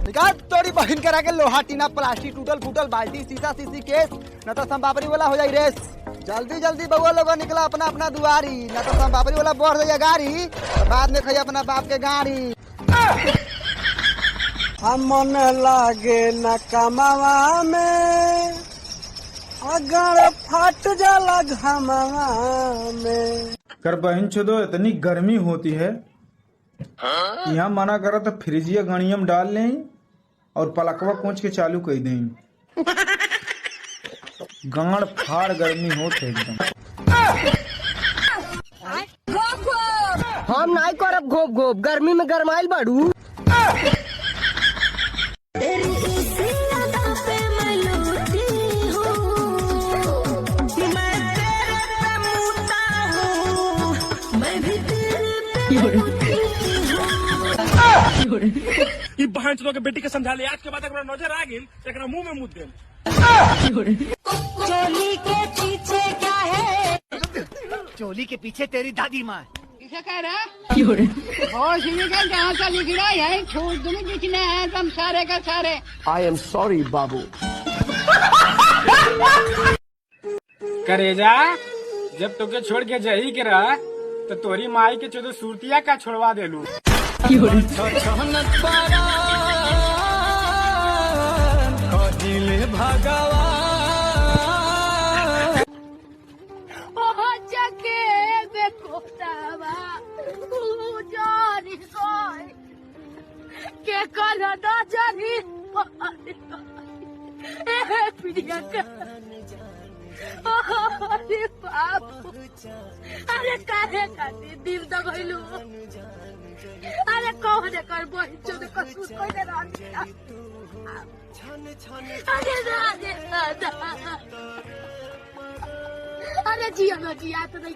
निकाल तोरी बहिन करा के लोहा टीना प्लास्टिक टूटल फूटल बाल्टी शीशा शीशी केस न तो संपापरी वाला हो जाई रेस। जल्दी जल्दी बउआ लोग निकला अपना अपना दुआरी न तो संपापरी वाला बढ़ जाइए गाड़ी तो बाद में खाई अपना बाप के गाड़ी। मन लागे न कमावा में अगर फट जाला घमावा में। कर बहन चोदो इतनी गर्मी होती है यहाँ मना करा तो फ्रिजिया गणियम डाल लें और पलकवा कोच के चालू कर दें। गाड़ फाड़ गर्मी होते एकदम। हम नहीं करब घोप घोप गर्मी में गरमाइल बाड़ू। के बेटी के समझा ले आज के बाद अगर नजर आ गई तो मुंह में मुद दे। चोली के पीछे क्या है? चोली के पीछे तेरी दादी माँ किसे कह रहा? और सिविकल जहाँ से लिख रहा है छोड़ तुम्हें किसने है तुम सारे का सारे। आई एम सॉरी बाबू। करेजा जब तोके छोड़ के जही के रहा तो तोरी माई के चोदो सूरतिया का छोड़वा देलू। के कल ना जानी प्रियंका अरे बाप अरे काहे खाती दिल दगलू अरे कौन कर बहिन चोद कसूर कोई ना अरे राधे दादा अरे जिया जिया तो नहीं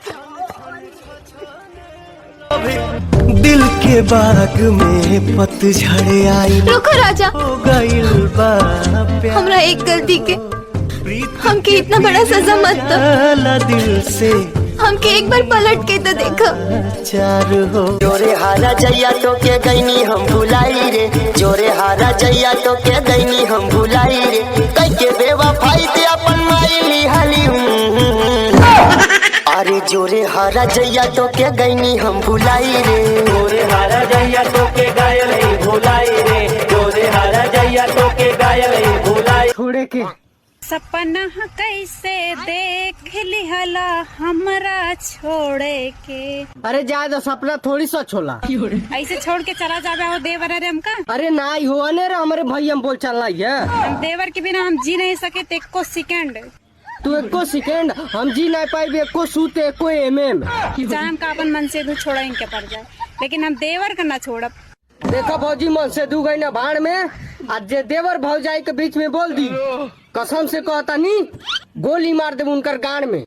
दिल के बाग में पतझड़ आई। रुको राजा, हो गइल बा प्यार। हमरा एक गलती के हमके इतना बड़ा सजा मत दो। दिल से हमके एक बार पलट के तो देखो। चार हो जोरे हारा जैया तो के गईनी हम भुलाई रे। जोरे हारा जैया तो के गईनी हम भुलाई रे। कई के बेवफाई ते अपन माई लिहाली। अरे जोरे हारा जैया तो के गईनी हम भुलाई रे। जोरे हारा जैया तो के गायल भुलाई रे। जोरे हारा जैया तो के गायल भुलाई। छोड़े के सपना कैसे देख लिहला हमरा छोड़े के। अरे ज्यादा सपना थोड़ी सा छोला ऐसे छोड़ के चला जावे हो देवर रे हमका। अरे नहीं हो रे हमारे भाई हम बोल चल रही है। हम देवर के बिना हम जी नहीं सके एको सेकंड। तू एको सेकंड हम जी नहीं पाई एको सूत एको एमएम। जान का अपन मन से दू छोड़ा इनके पड़ जाए लेकिन हम देवर का ना छोड़ब। देखा भौजी मन से दू गई ना भाड़ में आज जे देवर भौजाई के बीच में बोल दी कसम से कहता नहीं गोली मार दे उनकर गाड़ में।